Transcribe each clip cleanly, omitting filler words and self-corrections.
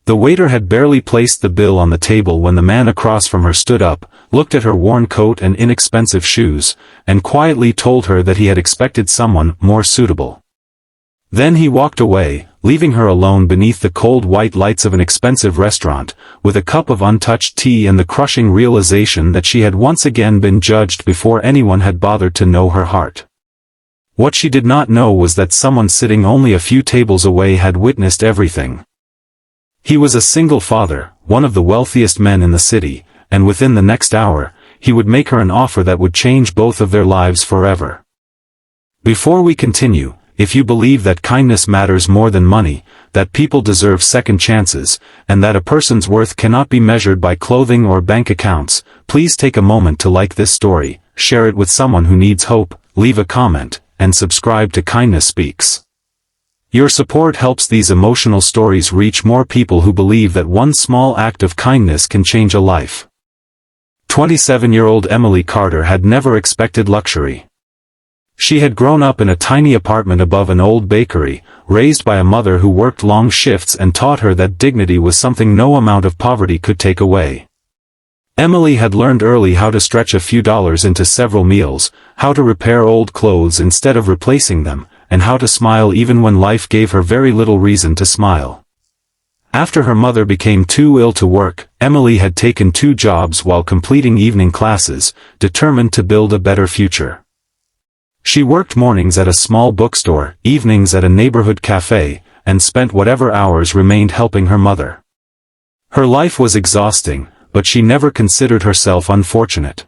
The waiter had barely placed the bill on the table when the man across from her stood up, looked at her worn coat and inexpensive shoes, and quietly told her that he had expected someone more suitable. Then he walked away, leaving her alone beneath the cold white lights of an expensive restaurant, with a cup of untouched tea and the crushing realization that she had once again been judged before anyone had bothered to know her heart. What she did not know was that someone sitting only a few tables away had witnessed everything. He was a single father, one of the wealthiest men in the city, and within the next hour, he would make her an offer that would change both of their lives forever. Before we continue, if you believe that kindness matters more than money, that people deserve second chances, and that a person's worth cannot be measured by clothing or bank accounts, please take a moment to like this story, share it with someone who needs hope, leave a comment, and subscribe to Kindness Speaks. Your support helps these emotional stories reach more people who believe that one small act of kindness can change a life. 27-year-old Emily Carter had never expected luxury. She had grown up in a tiny apartment above an old bakery, raised by a mother who worked long shifts and taught her that dignity was something no amount of poverty could take away. Emily had learned early how to stretch a few dollars into several meals, how to repair old clothes instead of replacing them, and how to smile even when life gave her very little reason to smile. After her mother became too ill to work, Emily had taken 2 jobs while completing evening classes, determined to build a better future. She worked mornings at a small bookstore, evenings at a neighborhood cafe, and spent whatever hours remained helping her mother. Her life was exhausting, but she never considered herself unfortunate.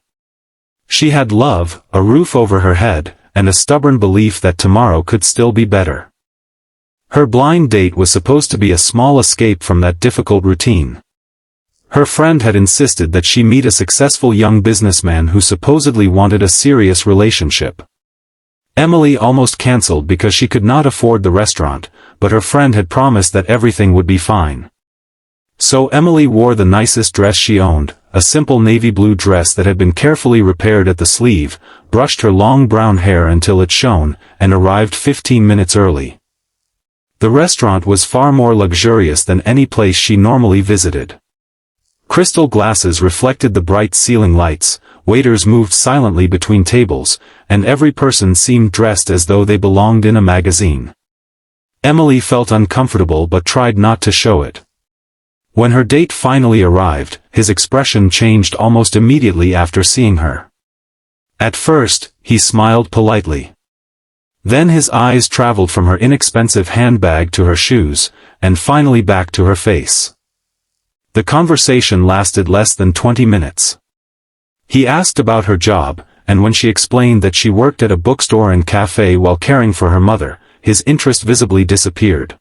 She had love, a roof over her head, and a stubborn belief that tomorrow could still be better. Her blind date was supposed to be a small escape from that difficult routine. Her friend had insisted that she meet a successful young businessman who supposedly wanted a serious relationship. Emily almost cancelled because she could not afford the restaurant, but her friend had promised that everything would be fine. So Emily wore the nicest dress she owned, a simple navy blue dress that had been carefully repaired at the sleeve, brushed her long brown hair until it shone, and arrived 15 minutes early. The restaurant was far more luxurious than any place she normally visited. Crystal glasses reflected the bright ceiling lights, waiters moved silently between tables, and every person seemed dressed as though they belonged in a magazine. Emily felt uncomfortable but tried not to show it. When her date finally arrived, his expression changed almost immediately after seeing her. At first, he smiled politely. Then his eyes traveled from her inexpensive handbag to her shoes, and finally back to her face. The conversation lasted less than 20 minutes. He asked about her job, and when she explained that she worked at a bookstore and cafe while caring for her mother, his interest visibly disappeared.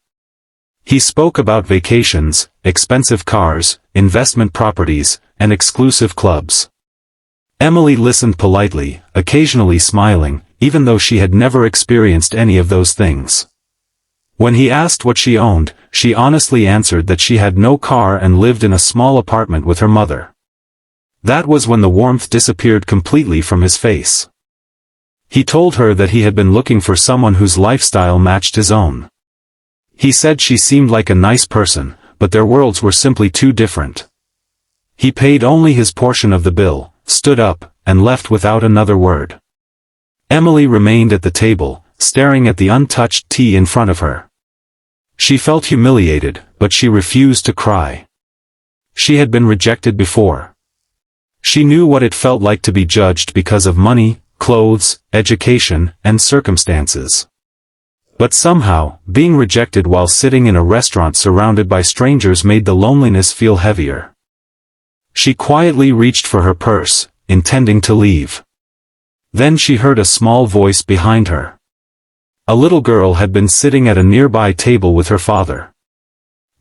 He spoke about vacations, expensive cars, investment properties, and exclusive clubs. Emily listened politely, occasionally smiling, even though she had never experienced any of those things. When he asked what she owned, she honestly answered that she had no car and lived in a small apartment with her mother. That was when the warmth disappeared completely from his face. He told her that he had been looking for someone whose lifestyle matched his own. He said she seemed like a nice person, but their worlds were simply too different. He paid only his portion of the bill, stood up, and left without another word. Emily remained at the table, staring at the untouched tea in front of her. She felt humiliated, but she refused to cry. She had been rejected before. She knew what it felt like to be judged because of money, clothes, education, and circumstances. But somehow, being rejected while sitting in a restaurant surrounded by strangers made the loneliness feel heavier. She quietly reached for her purse, intending to leave. Then she heard a small voice behind her. A little girl had been sitting at a nearby table with her father.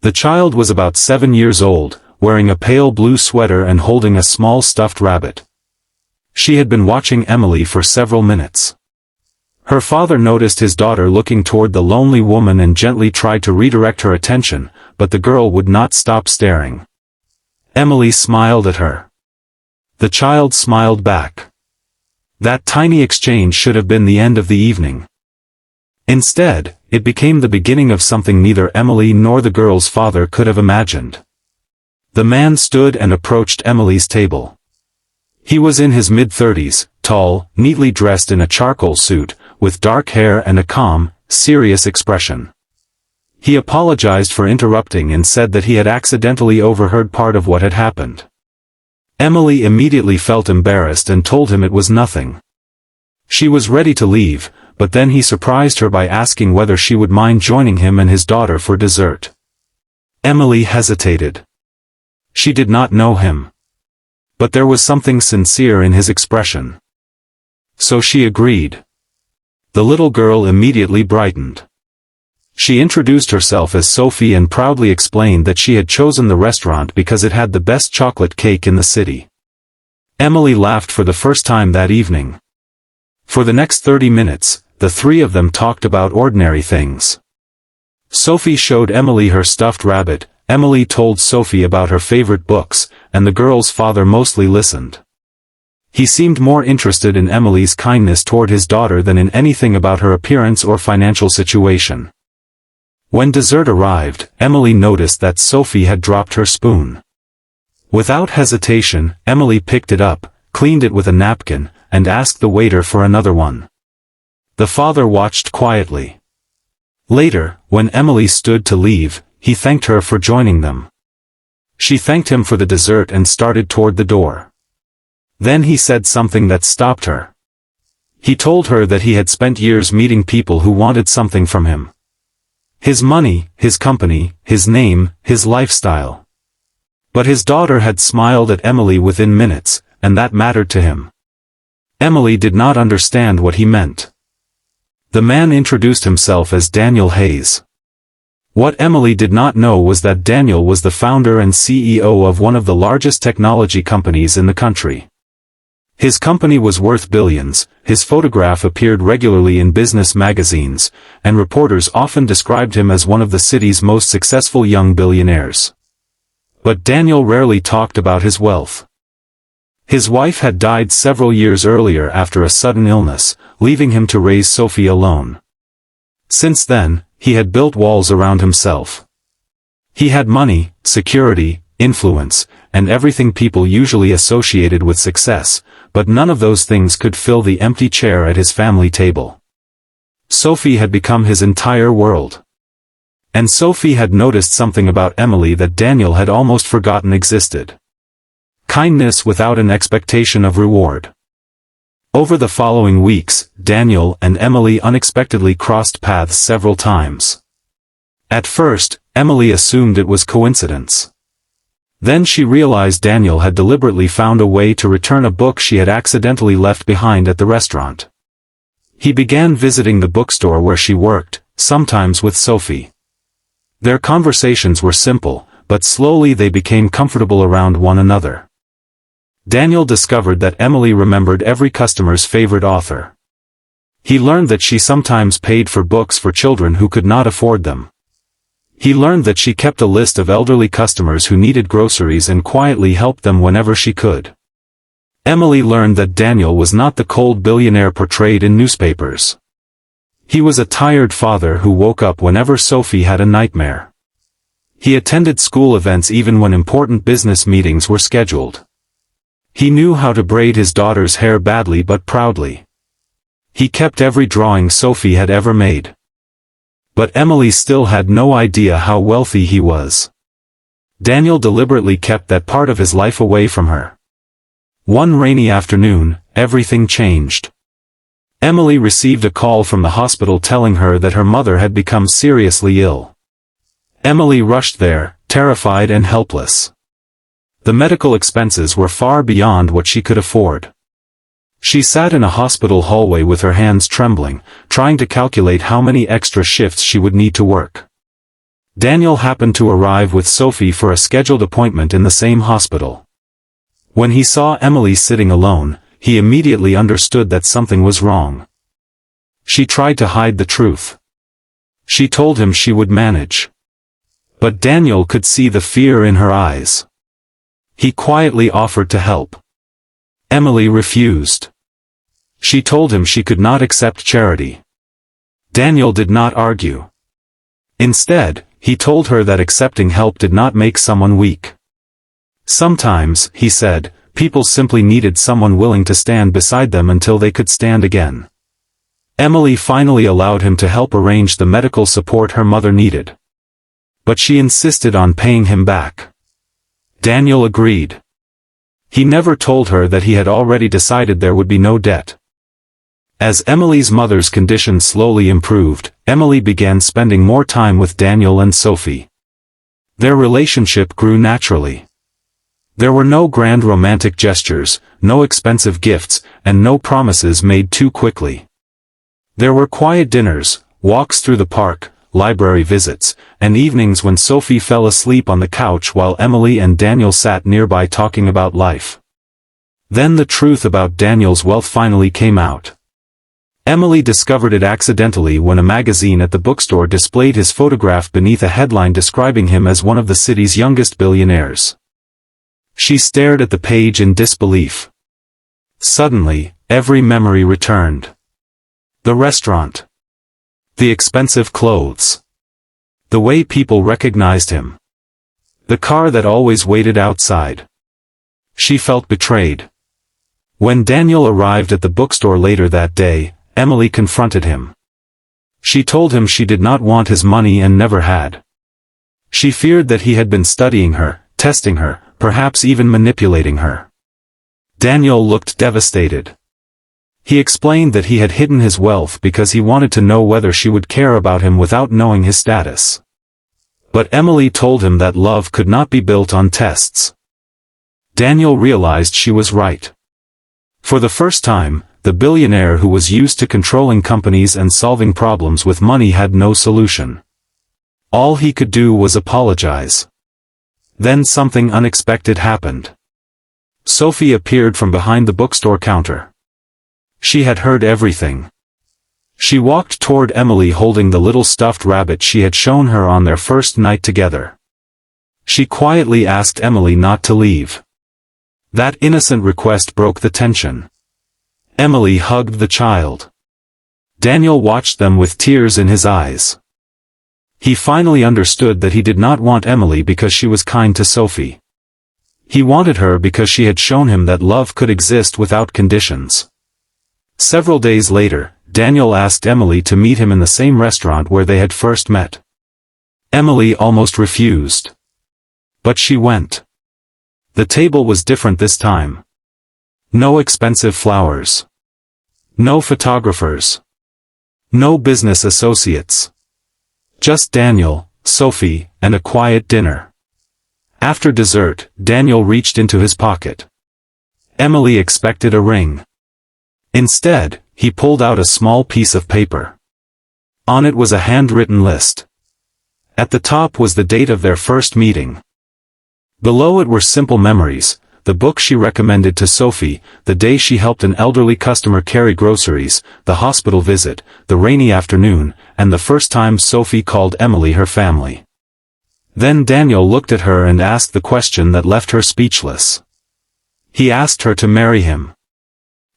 The child was about 7 years old, wearing a pale blue sweater and holding a small stuffed rabbit. She had been watching Emily for several minutes. Her father noticed his daughter looking toward the lonely woman and gently tried to redirect her attention, but the girl would not stop staring. Emily smiled at her. The child smiled back. That tiny exchange should have been the end of the evening. Instead, it became the beginning of something neither Emily nor the girl's father could have imagined. The man stood and approached Emily's table. He was in his mid-30s, tall, neatly dressed in a charcoal suit, with dark hair and a calm, serious expression. He apologized for interrupting and said that he had accidentally overheard part of what had happened. Emily immediately felt embarrassed and told him it was nothing. She was ready to leave, but then he surprised her by asking whether she would mind joining him and his daughter for dessert. Emily hesitated. She did not know him. But there was something sincere in his expression. So she agreed. The little girl immediately brightened. She introduced herself as Sophie and proudly explained that she had chosen the restaurant because it had the best chocolate cake in the city. Emily laughed for the first time that evening. For the next 30 minutes, the three of them talked about ordinary things. Sophie showed Emily her stuffed rabbit, Emily told Sophie about her favorite books, and the girl's father mostly listened. He seemed more interested in Emily's kindness toward his daughter than in anything about her appearance or financial situation. When dessert arrived, Emily noticed that Sophie had dropped her spoon. Without hesitation, Emily picked it up, cleaned it with a napkin, and asked the waiter for another one. The father watched quietly. Later, when Emily stood to leave, he thanked her for joining them. She thanked him for the dessert and started toward the door. Then he said something that stopped her. He told her that he had spent years meeting people who wanted something from him. His money, his company, his name, his lifestyle. But his daughter had smiled at Emily within minutes, and that mattered to him. Emily did not understand what he meant. The man introduced himself as Daniel Hayes. What Emily did not know was that Daniel was the founder and CEO of one of the largest technology companies in the country. His company was worth billions, his photograph appeared regularly in business magazines, and reporters often described him as one of the city's most successful young billionaires. But Daniel rarely talked about his wealth. His wife had died several years earlier after a sudden illness, leaving him to raise Sophie alone. Since then, he had built walls around himself. He had money, security, influence, and everything people usually associated with success, but none of those things could fill the empty chair at his family table. Sophie had become his entire world. And Sophie had noticed something about Emily that Daniel had almost forgotten existed. Kindness without an expectation of reward. Over the following weeks, Daniel and Emily unexpectedly crossed paths several times. At first, Emily assumed it was coincidence. Then she realized Daniel had deliberately found a way to return a book she had accidentally left behind at the restaurant. He began visiting the bookstore where she worked, sometimes with Sophie. Their conversations were simple, but slowly they became comfortable around one another. Daniel discovered that Emily remembered every customer's favorite author. He learned that she sometimes paid for books for children who could not afford them. He learned that she kept a list of elderly customers who needed groceries and quietly helped them whenever she could. Emily learned that Daniel was not the cold billionaire portrayed in newspapers. He was a tired father who woke up whenever Sophie had a nightmare. He attended school events even when important business meetings were scheduled. He knew how to braid his daughter's hair badly but proudly. He kept every drawing Sophie had ever made. But Emily still had no idea how wealthy he was. Daniel deliberately kept that part of his life away from her. One rainy afternoon, everything changed. Emily received a call from the hospital telling her that her mother had become seriously ill. Emily rushed there, terrified and helpless. The medical expenses were far beyond what she could afford. She sat in a hospital hallway with her hands trembling, trying to calculate how many extra shifts she would need to work. Daniel happened to arrive with Sophie for a scheduled appointment in the same hospital. When he saw Emily sitting alone, he immediately understood that something was wrong. She tried to hide the truth. She told him she would manage. But Daniel could see the fear in her eyes. He quietly offered to help. Emily refused. She told him she could not accept charity. Daniel did not argue. Instead, he told her that accepting help did not make someone weak. Sometimes, he said, people simply needed someone willing to stand beside them until they could stand again. Emily finally allowed him to help arrange the medical support her mother needed. But she insisted on paying him back. Daniel agreed. He never told her that he had already decided there would be no debt. As Emily's mother's condition slowly improved, Emily began spending more time with Daniel and Sophie. Their relationship grew naturally. There were no grand romantic gestures, no expensive gifts, and no promises made too quickly. There were quiet dinners, walks through the park, library visits, and evenings when Sophie fell asleep on the couch while Emily and Daniel sat nearby talking about life. Then the truth about Daniel's wealth finally came out. Emily discovered it accidentally when a magazine at the bookstore displayed his photograph beneath a headline describing him as one of the city's youngest billionaires. She stared at the page in disbelief. Suddenly, every memory returned. The restaurant. The expensive clothes. The way people recognized him. The car that always waited outside. She felt betrayed. When Daniel arrived at the bookstore later that day, Emily confronted him. She told him she did not want his money and never had. She feared that he had been studying her, testing her, perhaps even manipulating her. Daniel looked devastated. He explained that he had hidden his wealth because he wanted to know whether she would care about him without knowing his status. But Emily told him that love could not be built on tests. Daniel realized she was right. For the first time, the billionaire who was used to controlling companies and solving problems with money had no solution. All he could do was apologize. Then something unexpected happened. Sophie appeared from behind the bookstore counter. She had heard everything. She walked toward Emily holding the little stuffed rabbit she had shown her on their first night together. She quietly asked Emily not to leave. That innocent request broke the tension. Emily hugged the child. Daniel watched them with tears in his eyes. He finally understood that he did not want Emily because she was kind to Sophie. He wanted her because she had shown him that love could exist without conditions. Several days later, Daniel asked Emily to meet him in the same restaurant where they had first met. Emily almost refused. But she went. The table was different this time. No expensive flowers. No photographers. No business associates. Just Daniel, Sophie, and a quiet dinner. After dessert, Daniel reached into his pocket. Emily expected a ring. Instead, he pulled out a small piece of paper. On it was a handwritten list. At the top was the date of their first meeting. Below it were simple memories, the book she recommended to Sophie, the day she helped an elderly customer carry groceries, the hospital visit, the rainy afternoon, and the first time Sophie called Emily her family. Then Daniel looked at her and asked the question that left her speechless. He asked her to marry him.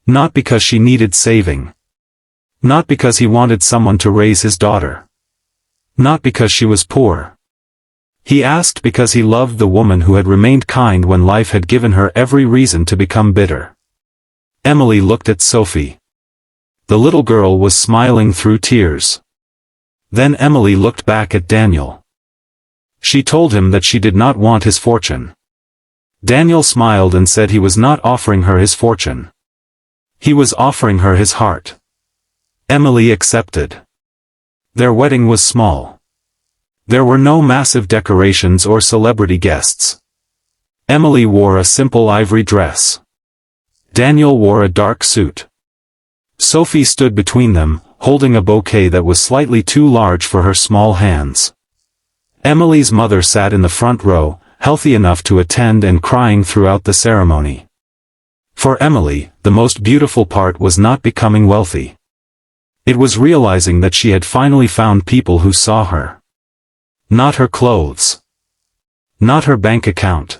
Not because she needed saving. Not because he wanted someone to raise his daughter. Not because she was poor. He asked because he loved the woman who had remained kind when life had given her every reason to become bitter. Emily looked at Sophie. The little girl was smiling through tears. Then Emily looked back at Daniel. She told him that she did not want his fortune. Daniel smiled and said he was not offering her his fortune. He was offering her his heart. Emily accepted. Their wedding was small. There were no massive decorations or celebrity guests. Emily wore a simple ivory dress. Daniel wore a dark suit. Sophie stood between them, holding a bouquet that was slightly too large for her small hands. Emily's mother sat in the front row, healthy enough to attend and crying throughout the ceremony. For Emily, the most beautiful part was not becoming wealthy. It was realizing that she had finally found people who saw her. Not her clothes. Not her bank account.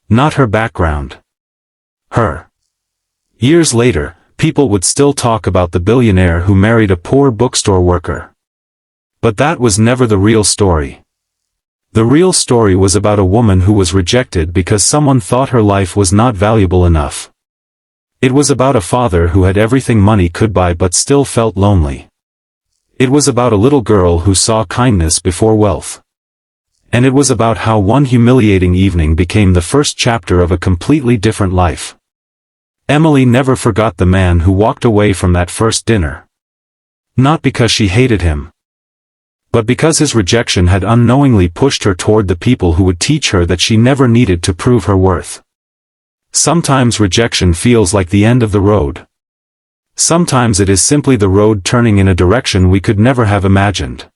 Not her background. Her. Years later, people would still talk about the billionaire who married a poor bookstore worker. But that was never the real story. The real story was about a woman who was rejected because someone thought her life was not valuable enough. It was about a father who had everything money could buy but still felt lonely. It was about a little girl who saw kindness before wealth. And it was about how one humiliating evening became the first chapter of a completely different life. Emily never forgot the man who walked away from that first dinner. Not because she hated him, but because his rejection had unknowingly pushed her toward the people who would teach her that she never needed to prove her worth. Sometimes rejection feels like the end of the road. Sometimes it is simply the road turning in a direction we could never have imagined.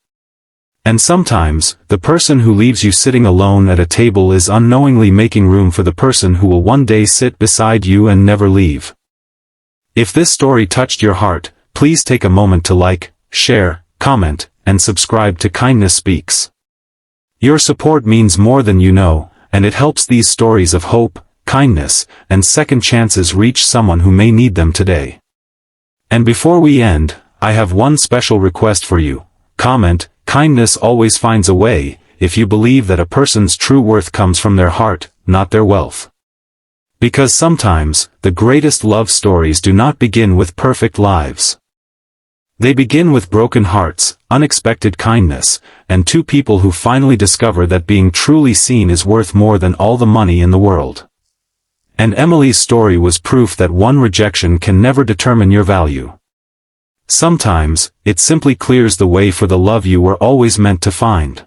And sometimes, the person who leaves you sitting alone at a table is unknowingly making room for the person who will one day sit beside you and never leave. If this story touched your heart, please take a moment to like, share, comment, and subscribe to Kindness Speaks. Your support means more than you know, and it helps these stories of hope, kindness, and second chances reach someone who may need them today. And before we end, I have one special request for you. Comment, "Kindness always finds a way," if you believe that a person's true worth comes from their heart, not their wealth. Because sometimes, the greatest love stories do not begin with perfect lives. They begin with broken hearts, unexpected kindness, and two people who finally discover that being truly seen is worth more than all the money in the world. And Emily's story was proof that one rejection can never determine your value. Sometimes, it simply clears the way for the love you were always meant to find.